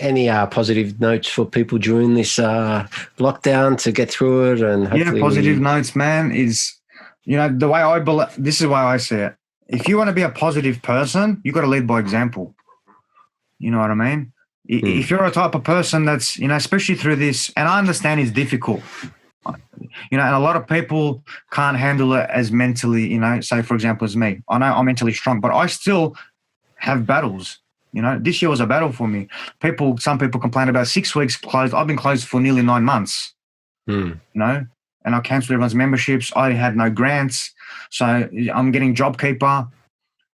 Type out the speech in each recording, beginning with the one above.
any positive notes for people during this lockdown to get through it? And hopefully positive notes, man, is, the way I believe, this is why I see it. If you want to be a positive person, you got to lead by example. You know what I mean? If you're a type of person that's, especially through this, and I understand it's difficult, and a lot of people can't handle it as mentally, say, for example, as me. I know I'm mentally strong, but I still have battles. This year was a battle for me. Some people complain about 6 weeks closed. I've been closed for nearly 9 months, and I canceled everyone's memberships. I had no grants. So I'm getting JobKeeper.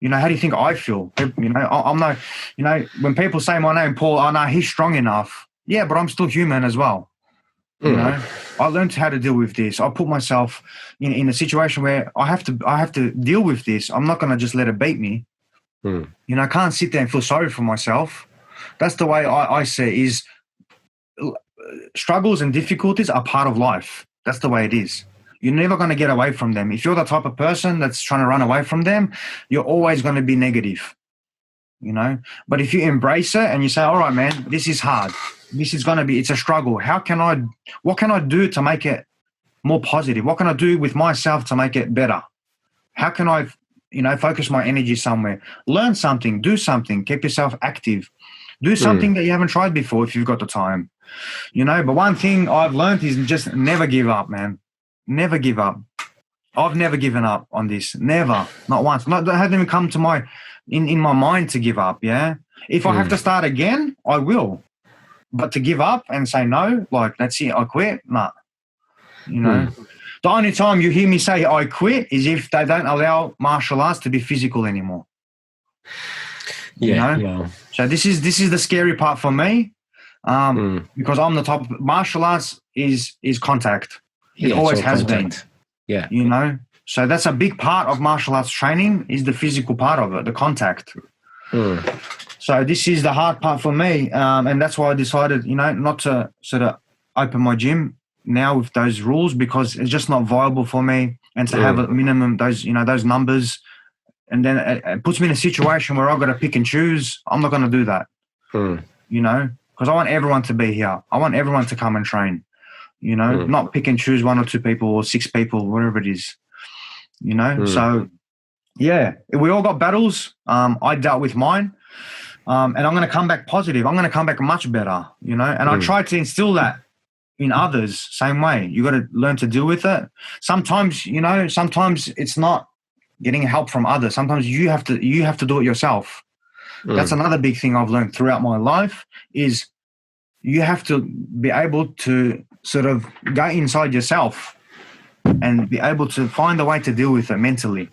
How do you think I feel? I'm not, when people say my name, Paul, I know he's strong enough. Yeah, but I'm still human as well. I learned how to deal with this. I put myself in a situation where I have to deal with this. I'm not going to just let it beat me. I can't sit there and feel sorry for myself. That's the way I see it, is struggles and difficulties are part of life. That's the way it is. You're never going to get away from them. If you're the type of person that's trying to run away from them, you're always going to be negative, But if you embrace it and you say, all right, man, this is hard. This is going to be, it's a struggle. What can I do to make it more positive? What can I do with myself to make it better? How can I, focus my energy somewhere? Learn something, do something, keep yourself active. Do something that you haven't tried before if you've got the time, But one thing I've learned is just never give up, man. Never give up. I've never given up on this. Never. Not once. It hasn't even come to in my mind to give up, yeah? If I have to start again, I will. But to give up and say no, like, that's it, I quit, nah. The only time you hear me say I quit is if they don't allow martial arts to be physical anymore. Yeah. So this is the scary part for me, because I'm the type of, martial arts is contact. It always has been. Yeah. So that's a big part of martial arts training, is the physical part of it, the contact. So this is the hard part for me, and that's why I decided, not to sort of open my gym now with those rules, because it's just not viable for me, and to have a minimum, those numbers, and then it puts me in a situation where I've got to pick and choose. I'm not going to do that, because I want everyone to be here. I want everyone to come and train, not pick and choose 1 or 2 people or 6 people, whatever it is, So, yeah, we all got battles. I dealt with mine. And I'm going to come back positive. I'm going to come back much better, and I try to instill that in others, same way. You got to learn to deal with it. Sometimes, sometimes it's not getting help from others. Sometimes you have to do it yourself. That's another big thing I've learned throughout my life, is you have to be able to sort of go inside yourself and be able to find a way to deal with it mentally,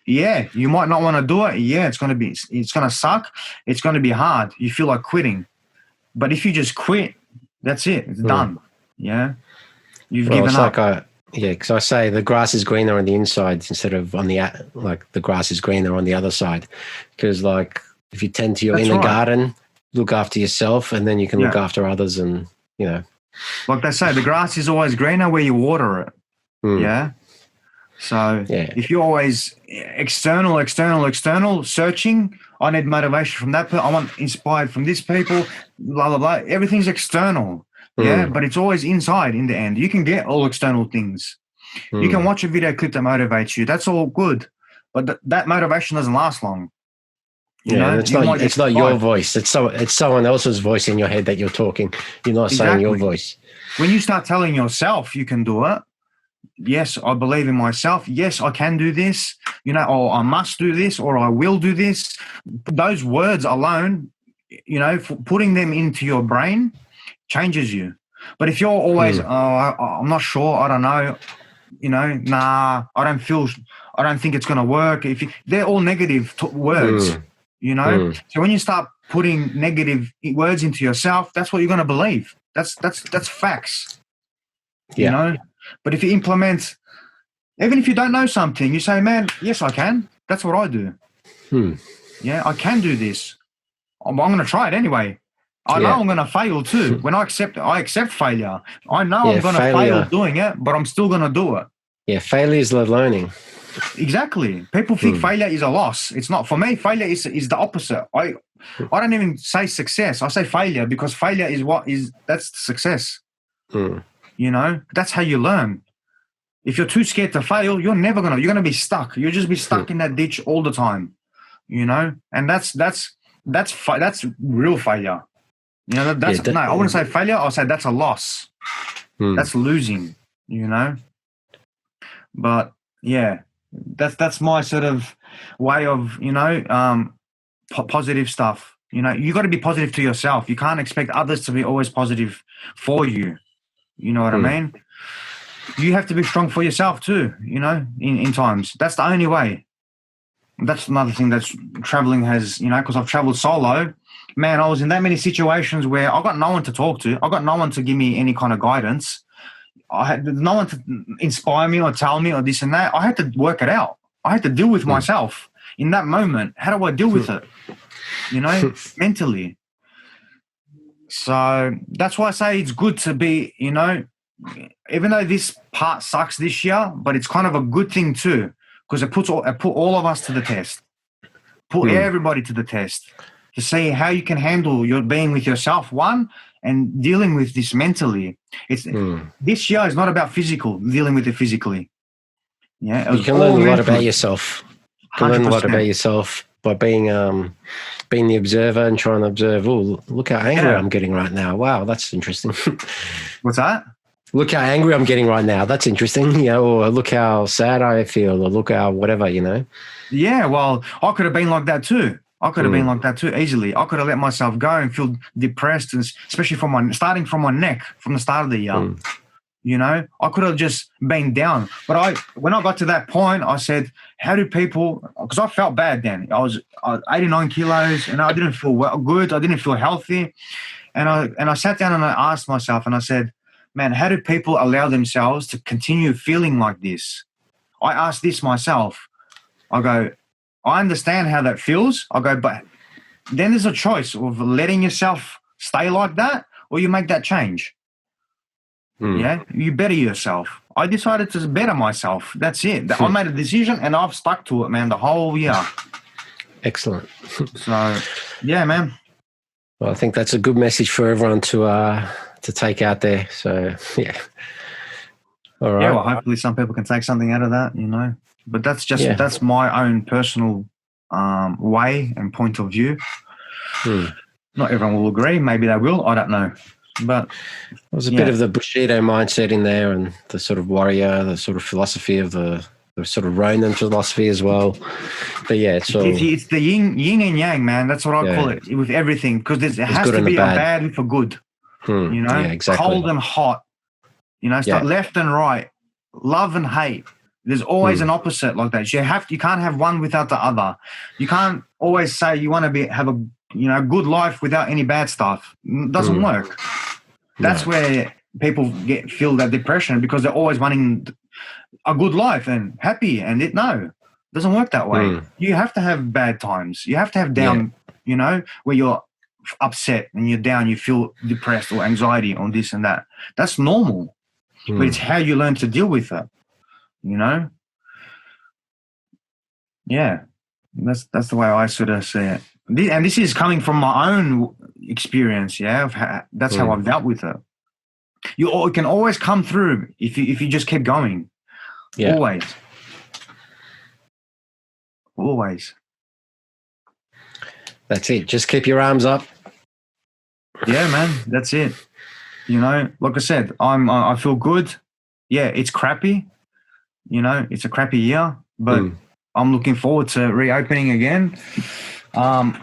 Yeah, you might not want to do it. Yeah, it's going to suck. It's going to be hard. You feel like quitting. But if you just quit, that's it. It's done. Yeah. You've given up. Because I say the grass is greener on the inside instead of on the grass is greener on the other side. Because if you tend to your inner garden, look after yourself, and then you can look after others, and, Like they say, the grass is always greener where you water it. Yeah. So if you're always external, searching, I need motivation from that person, I want inspired from this people, blah, blah, blah. Everything's external, but it's always inside in the end. You can get all external things. You can watch a video clip that motivates you. That's all good. But that motivation doesn't last long. It's not your voice. It's someone else's voice in your head that you're talking. You're not saying your voice. When you start telling yourself you can do it, yes, I believe in myself. Yes, I can do this, or I must do this, or I will do this. Those words alone, putting them into your brain changes you. But if you're always, I'm not sure, I don't know, nah, I don't think it's going to work. They're all negative words, So when you start putting negative words into yourself, that's what you're going to believe. That's facts, But if you implement, even if you don't know something, you say, man, yes, I can. That's what I do. Yeah, I can do this. I'm going to try it anyway. I know I'm going to fail too. When I accept failure. I know I'm going to fail doing it, but I'm still going to do it. Yeah, failure is the learning. Exactly. People think failure is a loss. It's not. For me, failure is the opposite. I don't even say success. I say failure, because failure that's success. You know, that's how you learn. If you're too scared to fail, you're going to be stuck. You'll just be stuck in that ditch all the time, you know? And that's real failure. You know, I wouldn't say failure. I'll say that's a loss. That's losing, you know? But yeah, that's my sort of way of, you know, positive stuff. You know, you got to be positive to yourself. You can't expect others to be always positive for you. You know what I mean? You have to be strong for yourself too, you know, in times. That's the only way. That's another thing that traveling has, you know, because I've traveled solo. Man, I was in that many situations where I got no one to talk to. I got no one to give me any kind of guidance. I had no one to inspire me or tell me or this and that. I had to work it out. I had to deal with myself in that moment. How do I deal with it? You know, mentally. So that's why I say it's good to be, you know, even though this part sucks this year, but it's kind of a good thing too, because it put all of us to the test, put everybody to the test to see how you can handle your being with yourself, one, and dealing with this mentally. It's this year is not about dealing with it physically. Yeah, you can learn a lot about yourself. You can learn a lot about yourself by being the observer and trying to observe. Oh, look how angry I'm getting right now. Wow, that's interesting. What's that? Look how angry I'm getting right now. That's interesting. You know, or look how sad I feel, or look how whatever, you know. Yeah, well, I could have been like that too. Easily. I could have let myself go and feel depressed, and especially starting from my neck from the start of the year. You know, I could have just been down. But when I got to that point, I said, how do people, because I felt bad then. I was 89 kilos and I didn't feel good. I didn't feel healthy. And I sat down and I asked myself and I said, man, how do people allow themselves to continue feeling like this? I asked this myself. I go, I understand how that feels. I go, but then there's a choice of letting yourself stay like that, or you make that change. Yeah, you better yourself. I decided to better myself. That's it. I made a decision and I've stuck to it, man, the whole year. Excellent. So, yeah, man. Well, I think that's a good message for everyone to take out there. So, yeah. All right. Yeah, well, hopefully some people can take something out of that, you know. But that's that's my own personal way and point of view. Not everyone will agree. Maybe they will. I don't know. But there's a bit of the Bushido mindset in there, and the sort of warrior, the sort of philosophy of the sort of Ronin philosophy as well. But yeah, it's the yin and yang, man. That's what I call it with everything, because there has to be a bad and for good. You know, exactly. Cold and hot. You know, start left and right, love and hate. There's always an opposite like that. You can't have one without the other. You can't always say you want to have a good life without any bad stuff. It doesn't work. That's where people feel that depression, because they're always wanting a good life and happy, and it doesn't work that way. You have to have bad times. You have to have down, you know, where you're upset and you're down, you feel depressed or anxiety on this and that. That's normal. But it's how you learn to deal with it, you know? Yeah. That's the way I sort of see it. And this is coming from my own experience, that's how I've dealt with it. You can always come through if you just keep going. Yeah. Always. That's it. Just keep your arms up. Yeah, man. That's it. You know, like I said, I feel good. Yeah, it's crappy. You know, it's a crappy year, but I'm looking forward to reopening again. Like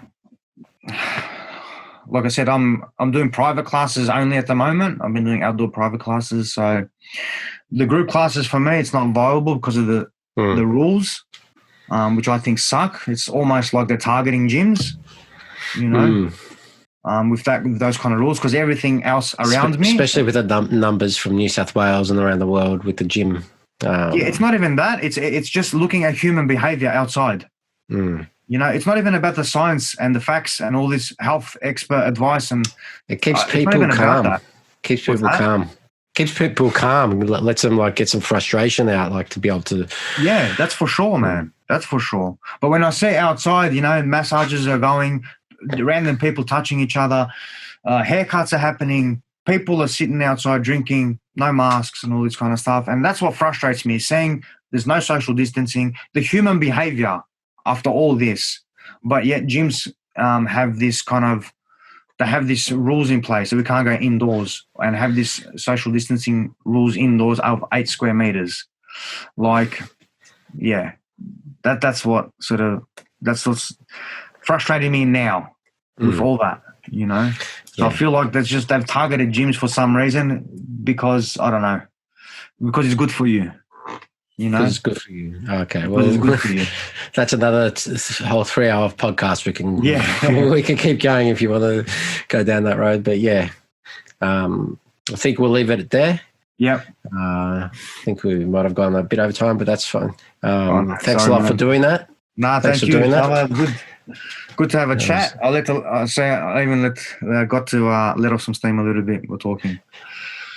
I said, I'm doing private classes only at the moment. I've been doing outdoor private classes. So the group classes for me, it's not viable because of the rules, which I think suck. It's almost like they're targeting gyms, you know, with those kind of rules, because everything else around me, especially with the numbers from New South Wales and around the world with the gym. It's not even that. It's just looking at human behavior outside. You know, it's not even about the science and the facts and all this health expert advice, and it keeps people calm. Keeps people calm. Keeps people calm. Lets them get some frustration out, to be able to. Yeah, that's for sure, man. That's for sure. But when I say outside, you know, massages are going, random people touching each other. Haircuts are happening. People are sitting outside drinking, no masks and all this kind of stuff. And that's what frustrates me, seeing there's no social distancing, the human behavior after all this. But yet gyms have this kind of, they have these rules in place that we can't go indoors and have this social distancing rules indoors of 8 square meters. Like, yeah, that's what's frustrating me now with all that, you know. So I feel like they've targeted gyms for some reason because, I don't know, because it's good for you. You know, it's good for you. Okay, well, it's good for you. That's another whole 3-hour podcast. We can we can keep going if you want to go down that road. But yeah, I think we'll leave it there. Yep. I think we might have gone a bit over time, but that's fine. Thanks a lot for doing that. No, thank you. Good to have a chat. I got to let off some steam a little bit. We're talking.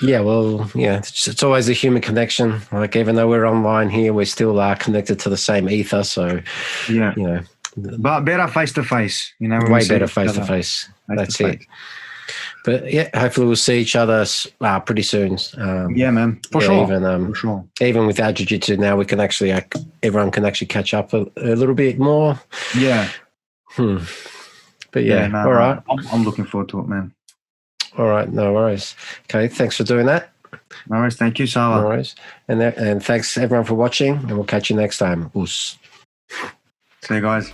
Yeah, well, yeah, it's always a human connection. Like, even though we're online here, we still are connected to the same ether. So, yeah, you know, but better face to face. You know, way better face to face. That's it. But yeah, hopefully we'll see each other pretty soon. Yeah, man, for sure. Even with our jiu-jitsu now, we can actually everyone can actually catch up a little bit more. Yeah. But yeah, all right. I'm looking forward to it, man. All right, no worries. Okay, thanks for doing that. No worries. Thank you, Sala. No worries. And thanks everyone for watching, and we'll catch you next time. Us. See you guys.